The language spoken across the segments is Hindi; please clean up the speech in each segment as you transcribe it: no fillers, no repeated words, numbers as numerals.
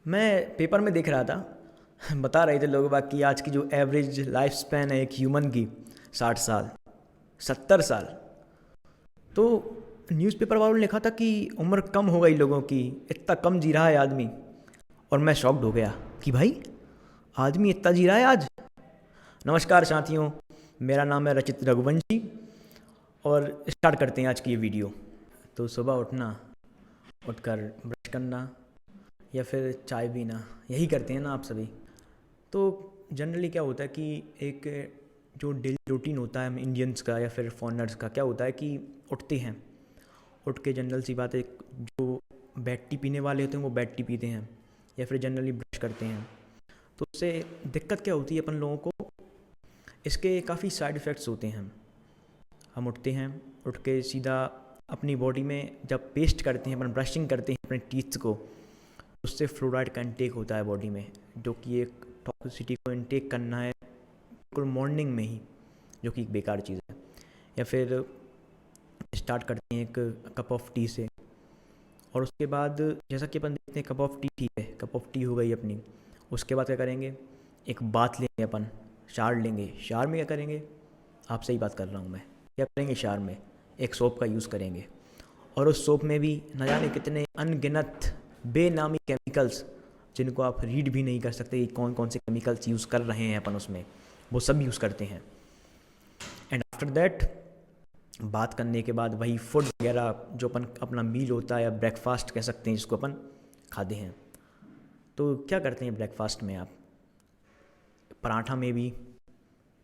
मैं पेपर में देख रहा था। बता रहे थे लोग बाग कि आज की जो एवरेज लाइफ स्पैन है एक ह्यूमन की 60 साल, 70 साल। तो न्यूज़पेपर वालों ने लिखा था कि उम्र कम हो गई लोगों की, इतना कम जी रहा है आदमी। और मैं शॉक्ड हो गया कि भाई आदमी इतना जी रहा है आज। नमस्कार साथियों, मेरा नाम है रचित रघुवंशी और स्टार्ट करते हैं आज की ये वीडियो। तो सुबह उठना, उठकर ब्रश करना या फिर चाय पीना, यही करते हैं ना आप सभी। तो जनरली क्या होता है कि एक जो डेली रूटीन होता है हम इंडियंस का या फिर फॉरेनर्स का, क्या होता है कि उठते हैं, उठ के जनरल सी बात है, जो बेड टी पीने वाले होते हैं वो बेड टी पीते हैं या फिर जनरली ब्रश करते हैं। तो उससे दिक्कत क्या होती है अपन लोगों को, इसके काफ़ी साइड इफ़ेक्ट्स होते हैं। हम उठते हैं, उठ के सीधा अपनी बॉडी में जब पेस्ट करते हैं, अपन ब्रशिंग करते हैं अपने टीथ को, उससे फ्लोराइड का इंटेक होता है बॉडी में, जो कि एक टॉक्सिसिटी को इंटेक करना है बिल्कुल मॉर्निंग में ही, जो कि एक बेकार चीज़ है। या फिर स्टार्ट करते हैं एक कप ऑफ टी से, और उसके बाद जैसा कि अपन देखते हैं कप ऑफ टी, ठीक है कप ऑफ टी हो गई अपनी। उसके बाद क्या करेंगे, एक बात लेंगे अपन, शावर लेंगे। शावर में क्या करेंगे, आपसे ही बात कर रहा हूँ मैं, क्या करेंगे शावर में, एक सोप का यूज़ करेंगे। और उस सोप में भी न जाने कितने अनगिनत बेनामी केमिकल्स, जिनको आप रीड भी नहीं कर सकते कि कौन कौन से केमिकल्स यूज़ कर रहे हैं अपन उसमें, वो सब यूज़ करते हैं। एंड आफ्टर दैट, बात करने के बाद वही फूड वगैरह जो अपन अपना मील होता है या ब्रेकफास्ट कह सकते हैं जिसको अपन खाते हैं। तो क्या करते हैं ब्रेकफास्ट में आप, पराठा में भी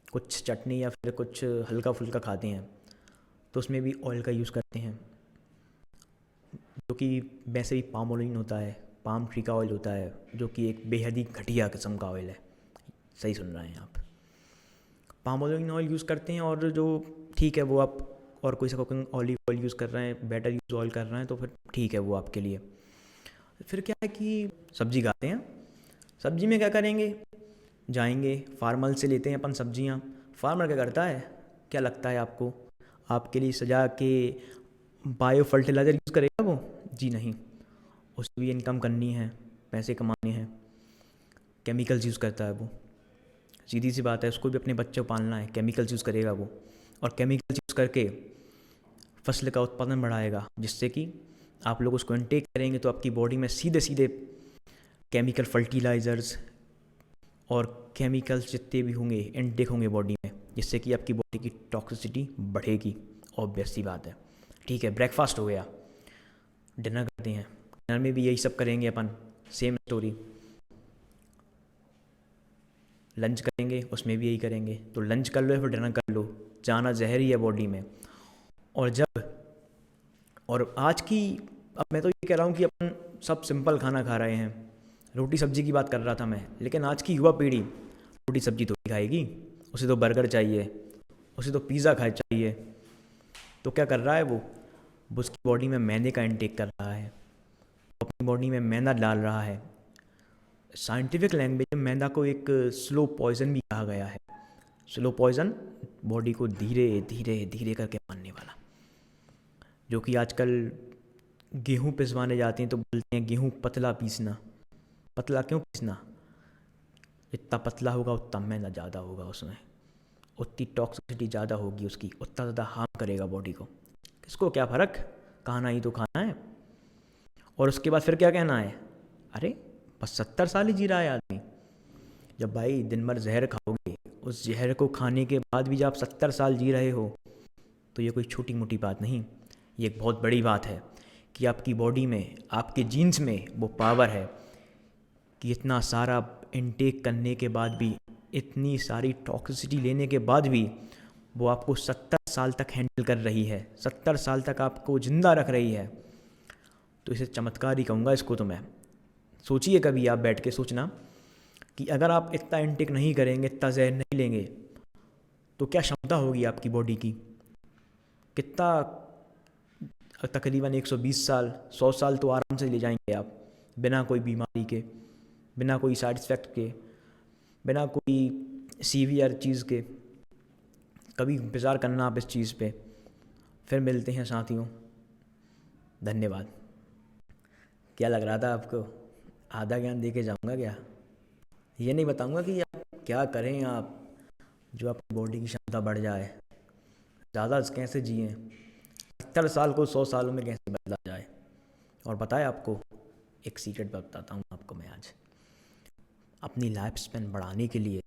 कुछ चटनी या फिर कुछ हल्का फुल्का खाते हैं, तो उसमें भी ऑयल का यूज़ करते हैं, जो कि वैसे भी पाम ऑयल होता है, पाम ट्री का ऑयल होता है, जो कि एक बेहद ही घटिया किस्म का ऑयल है। सही सुन रहे हैं आप, पाम ऑयल यूज़ करते हैं। और जो ठीक है वो आप, और कोई सा कुकिंग ऑलिव ऑयल यूज़ कर रहे हैं, बेटर यूज़ ऑयल कर रहे हैं, तो फिर ठीक है वो आपके लिए। फिर क्या है कि सब्जी खाते हैं। सब्जी में क्या करेंगे, जाएंगे फार्मल से लेते हैं अपन सब्जियां। फार्मर क्या करता है, क्या लगता है आपको, आपके लिए सजा के बायो फर्टिलाइज़र यूज़ करेगा वो? जी नहीं, उसे भी इनकम करनी है, पैसे कमाने हैं, केमिकल्स यूज़ करता है वो। सीधी सी बात है, उसको भी अपने बच्चे को पालना है, केमिकल्स यूज़ करेगा वो। और केमिकल्स यूज़ करके फसल का उत्पादन बढ़ाएगा, जिससे कि आप लोग उसको इनटेक करेंगे तो आपकी बॉडी में सीधे सीधे केमिकल फर्टिलाइज़र्स और केमिकल्स जितने भी होंगे इनटेक होंगे बॉडी में, जिससे कि आपकी बॉडी की टॉक्सिसिटी बढ़ेगी। ऑब्वियस सी बात है। ठीक है, ब्रेकफास्ट हो गया। डिनर करते हैं, डिनर में भी यही सब करेंगे अपन, सेम स्टोरी। लंच करेंगे, उसमें भी यही करेंगे। तो लंच कर लो या फिर डिनर कर लो, जाना जहर ही है बॉडी में। और जब, और आज की, अब मैं तो ये कह रहा हूँ कि अपन सब सिंपल खाना खा रहे हैं, रोटी सब्जी की बात कर रहा था मैं, लेकिन आज की युवा पीढ़ी रोटी सब्जी तो नहीं खाएगी, उसे तो बर्गर चाहिए, उसे तो पिज़्ज़ा खाए चाहिए। तो क्या कर रहा है वो उसकी बॉडी में मैदे का इंटेक कर रहा है, वो अपनी बॉडी में मैदा डाल रहा है। साइंटिफिक लैंग्वेज में मैदा को एक स्लो पॉइजन भी कहा गया है। स्लो पॉइजन, बॉडी को धीरे धीरे धीरे करके मारने वाला। जो कि आजकल गेहूँ पिसवाने जाते हैं तो बोलते हैं गेहूँ पतला पीसना। पतला क्यों पीसना, जितना पतला होगा उतना मैदा ज़्यादा होगा उसमें, उतनी टॉक्सिसिटी ज़्यादा होगी उसकी, उतना ज़्यादा हार्म करेगा बॉडी को। किसको क्या फ़र्क, खाना ही तो खाना है। और उसके बाद फिर क्या कहना है, अरे बस 70 साल ही जी रहा है आदमी। जब भाई दिन भर जहर खाओगे, उस जहर को खाने के बाद भी जब आप 70 साल जी रहे हो, तो ये कोई छोटी मोटी बात नहीं, ये एक बहुत बड़ी बात है कि आपकी बॉडी में, आपके जीन्स में वो पावर है कि इतना सारा इनटेक करने के बाद भी, इतनी सारी टॉक्सिसिटी लेने के बाद भी वो आपको 70 साल तक हैंडल कर रही है, 70 साल तक आपको ज़िंदा रख रही है। तो इसे चमत्कार ही कहूँगा इसको तो मैं। सोचिए कभी आप बैठ के सोचना कि अगर आप इतना इनटेक नहीं करेंगे, इतना जहर नहीं लेंगे, तो क्या क्षमता होगी आपकी बॉडी की, कितना, तकरीबन 120 साल, 100 साल तो आराम से ले जाएंगे आप, बिना कोई बीमारी के, बिना कोई साइड इफ़ेक्ट के, बिना कोई सीवियर चीज़ के। कभी विचार करना आप इस चीज़ पे। फिर मिलते हैं साथियों, धन्यवाद। क्या लग रहा था आपको, आधा ज्ञान दे के जाऊँगा क्या? ये नहीं बताऊँगा कि आप क्या करें आप जो आपकी बॉडी की क्षमता बढ़ जाए, ज़्यादा कैसे जिएँ, 70 साल को 100 सालों में कैसे बदला जाए। और पता है आपको, एक सीक्रेट बताता हूँ आपको मैं आज। अपनी लाइफ स्पैन बढ़ाने के लिए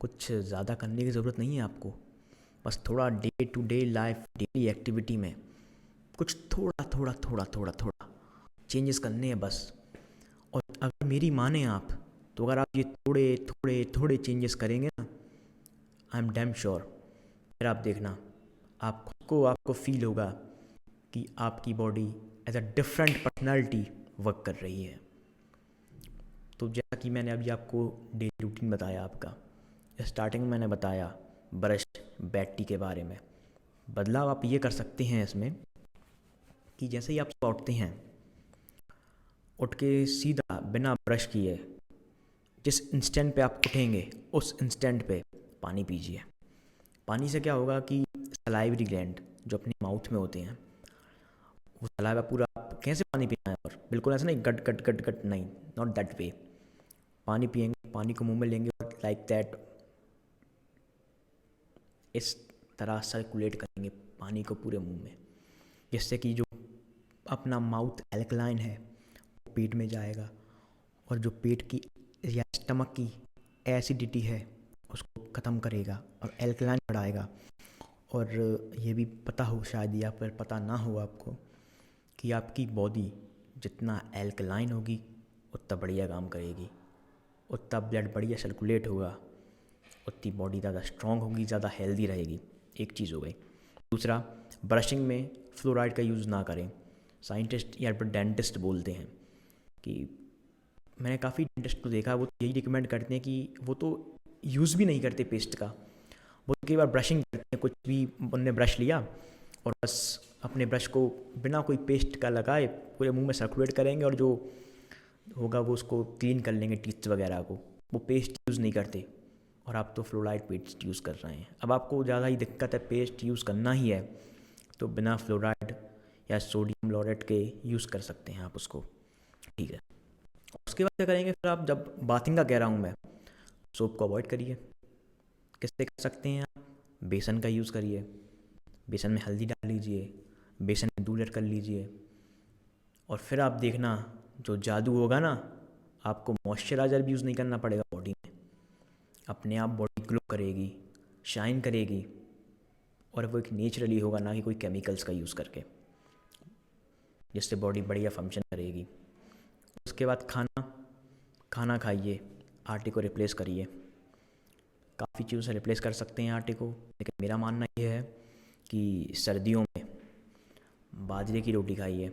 कुछ ज़्यादा करने की ज़रूरत नहीं है आपको। बस थोड़ा day to day life, daily activity में कुछ थोड़ा थोड़ा थोड़ा थोड़ा थोड़ा चेंजेस करने हैं बस। और अगर मेरी माने आप, तो अगर आप ये थोड़े थोड़े थोड़े चेंजेस करेंगे ना, आई एम डैम श्योर, फिर आप देखना, आप खुद को आपको फील होगा कि आपकी body as a different personality work कर रही है। तो जैसा कि मैंने अभी आपको डेली रूटीन बताया आपका, स्टार्टिंग में मैंने बताया ब्रश बैड टी के बारे में। बदलाव आप ये कर सकते हैं इसमें कि जैसे ही आप सुबह उठते हैं, उठ के सीधा बिना ब्रश किए जिस इंस्टेंट पे आप उठेंगे उस इंस्टेंट पे पानी पीजिए। पानी से क्या होगा कि सलाइवरी ग्लैंड जो अपने माउथ में होते हैं, वो सलाइवा पूरा, आप कैसे पानी पीना है, और बिल्कुल ऐसा नहीं गट गट गट गट, नहीं, नॉट दैट वे। पानी पिएंगे, पानी को मुंह में लेंगे और लाइक दैट, इस तरह सर्कुलेट करेंगे पानी को पूरे मुंह में, जिससे कि जो अपना माउथ एल्कलाइन है वो पेट में जाएगा, और जो पेट की या स्टमक की एसिडिटी है उसको ख़त्म करेगा और एल्कलाइन बढ़ाएगा। और ये भी पता हो शायद, या फिर पता ना हो आपको, कि आपकी बॉडी जितना एल्कलाइन होगी उतना बढ़िया काम करेगी, उतना ब्लड बढ़िया सर्कुलेट होगा, उतनी बॉडी ज़्यादा स्ट्रॉन्ग होगी, ज़्यादा हेल्दी रहेगी। एक चीज़ हो गई। दूसरा, ब्रशिंग में फ्लोराइड का यूज़ ना करें। साइंटिस्ट या फिर डेंटिस्ट बोलते हैं कि, मैंने काफ़ी डेंटिस्ट को देखा, वो तो यही रिकमेंड करते हैं कि वो तो यूज़ भी नहीं करते पेस्ट का, वो कई बार ब्रशिंग करते हैं, कुछ भी उनने ब्रश लिया और बस अपने ब्रश को बिना कोई पेस्ट का लगाए पूरे मुंह में सर्कुलेट करेंगे, और जो होगा वो उसको क्लीन कर लेंगे टीथ वगैरह को, वो पेस्ट यूज़ नहीं करते। और आप तो फ्लोराइड पेस्ट यूज़ कर रहे हैं। अब आपको ज़्यादा ही दिक्कत है, पेस्ट यूज़ करना ही है, तो बिना फ्लोराइड या सोडियम लोरेट के यूज़ कर सकते हैं आप उसको, ठीक है। उसके बाद क्या करेंगे फिर आप, जब बाथिंग का कह रहा हूँ मैं, सोप को अवॉइड करिए। किससे कर सकते हैं आप? बेसन का यूज़ करिए, बेसन में हल्दी डाल लीजिए, बेसन में दूध ऐड कर लीजिए, और फिर आप देखना जो जादू होगा ना, आपको मॉइस्चराइज़र भी यूज़ नहीं करना पड़ेगा बॉडी में, अपने आप बॉडी ग्लो करेगी, शाइन करेगी, और वो एक नेचुरली होगा, ना कि कोई केमिकल्स का यूज़ करके, जिससे बॉडी बढ़िया फंक्शन करेगी। उसके बाद खाना खाइए, आटे को रिप्लेस करिए। काफ़ी चीज़ों से रिप्लेस कर सकते हैं आटे को, लेकिन मेरा मानना ये है कि सर्दियों में बाजरे की रोटी खाइए।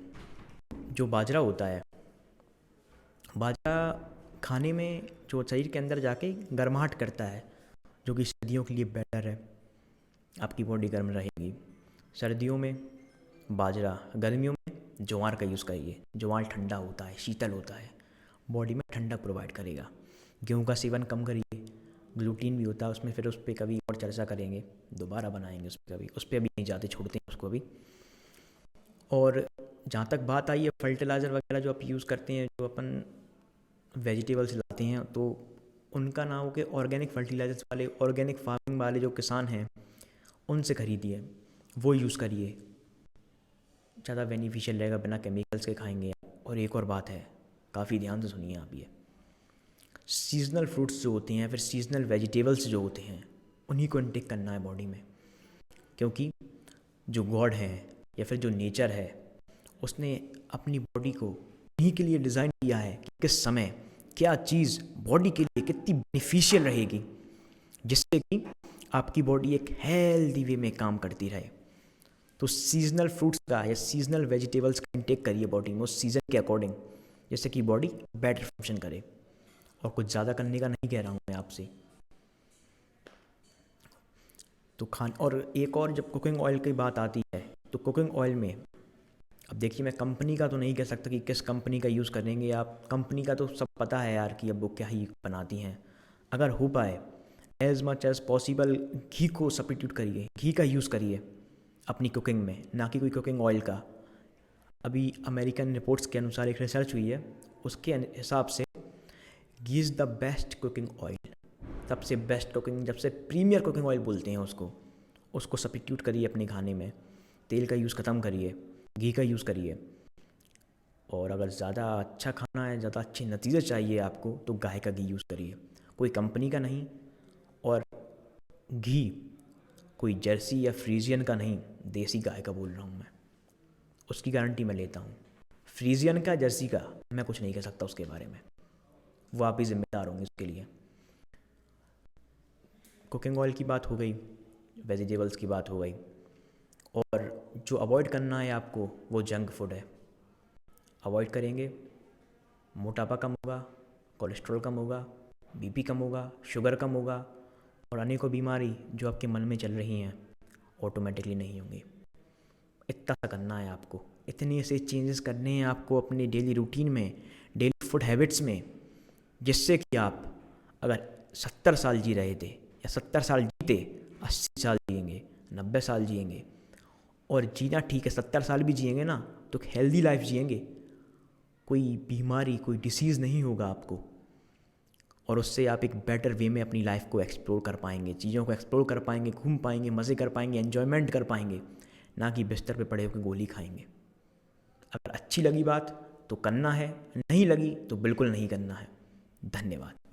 जो बाजरा होता है, बाजरा खाने में जो शरीर के अंदर जाके गर्माहट करता है, जो कि सर्दियों के लिए बेटर है, आपकी बॉडी गर्म रहेगी सर्दियों में। बाजरा, गर्मियों में ज्वार का यूज़ करिए। ज्वार ठंडा होता है, शीतल होता है, बॉडी में ठंडक प्रोवाइड करेगा। गेहूं का सेवन कम करिए, ग्लूटीन भी होता है उसमें, फिर उस पर कभी और चर्चा करेंगे, दोबारा बनाएंगे उस पर कभी, उस पर अभी नहीं जाते, छोड़ते हैं उसको अभी। और जहाँ तक बात आई है फर्टिलाइज़र वगैरह जो आप यूज़ करते हैं, जो अपन वेजिटेबल्स लाते हैं, तो उनका ना हो कि ऑर्गेनिक फर्टिलाइजर्स वाले, ऑर्गेनिक फार्मिंग वाले जो किसान हैं उनसे खरीदिए, वो यूज़ करिए, ज़्यादा बेनिफिशियल रहेगा, बिना केमिकल्स के खाएंगे आप। और एक और बात है, काफ़ी ध्यान से सुनिए आप, ये सीजनल फ्रूट्स जो होते हैं, फिर सीजनल वेजिटेबल्स जो होते हैं, उन्हीं को इनटेक करना है बॉडी में, क्योंकि जो गॉड है या फिर जो नेचर है, उसने अपनी बॉडी को उन्हीं के लिए डिज़ाइन किया है कि किस समय क्या चीज़ बॉडी के लिए कितनी बेनिफिशियल रहेगी, जिससे कि आपकी बॉडी एक हेल्दी वे में काम करती रहे। तो सीजनल फ्रूट्स का या सीजनल वेजिटेबल्स का इंटेक करिए बॉडी में उस सीज़न के अकॉर्डिंग, जिससे कि बॉडी बेटर फंक्शन करे। और कुछ ज़्यादा करने का नहीं कह रहा हूँ मैं आपसे। तो और एक और, जब कुकिंग ऑयल की बात आती है, तो कुकिंग ऑयल में, अब देखिए मैं कंपनी का तो नहीं कह सकता कि किस कंपनी का यूज़ करेंगे आप, कंपनी का तो सब पता है यार कि अब वो क्या ही बनाती हैं। अगर हो पाए एज मच एज़ पॉसिबल घी को सब्स्टिट्यूट करिए, घी का यूज़ करिए अपनी कुकिंग में, ना कि कोई कुकिंग ऑयल का। अभी अमेरिकन रिपोर्ट्स के अनुसार एक रिसर्च हुई है, उसके हिसाब से ghee is the best cooking oil. सबसे बेस्ट कुकिंग, जब से प्रीमियर कुकिंग ऑयल बोलते हैं उसको सब्स्टिट्यूट करिए अपने खाने में। तेल का यूज़ ख़त्म करिए, घी का यूज़ करिए। और अगर ज़्यादा अच्छा खाना है, ज़्यादा अच्छे नतीजे चाहिए आपको, तो गाय का घी यूज़ करिए, कोई कंपनी का नहीं। और घी कोई जर्सी या फ्रीजियन का नहीं, देसी गाय का बोल रहा हूँ मैं, उसकी गारंटी मैं लेता हूँ। फ्रीजियन का, जर्सी का मैं कुछ नहीं कह सकता उसके बारे में, वो आप ही जिम्मेदार होंगे उसके लिए। कुकिंग ऑयल की बात हो गई, वेजिटेबल्स की बात हो गई, और जो अवॉइड करना है आपको वो जंक फूड है। अवॉइड करेंगे, मोटापा कम होगा, कोलेस्ट्रॉल कम होगा, बीपी कम होगा, शुगर कम होगा, और अनेकों बीमारी जो आपके मन में चल रही हैं ऑटोमेटिकली नहीं होंगी। इतना सा करना है आपको, इतने से चेंजेस करने हैं आपको अपने डेली रूटीन में, डेली फूड हैबिट्स में, जिससे कि आप अगर 70 साल जी रहे थे या 70 साल जीते, 80 साल जिएंगे, 90 साल जिएंगे। और जीना ठीक है, 70 साल भी जिएंगे ना तो हेल्दी लाइफ जिएंगे, कोई बीमारी, कोई डिसीज़ नहीं होगा आपको। और उससे आप एक बेटर वे में अपनी लाइफ को एक्सप्लोर कर पाएंगे, चीज़ों को एक्सप्लोर कर पाएंगे, घूम पाएंगे, मज़े कर पाएंगे, एन्जॉयमेंट कर पाएंगे, ना कि बिस्तर पे पड़े होकर गोली खाएंगे। अगर अच्छी लगी बात तो करना है, नहीं लगी तो बिल्कुल नहीं करना है। धन्यवाद।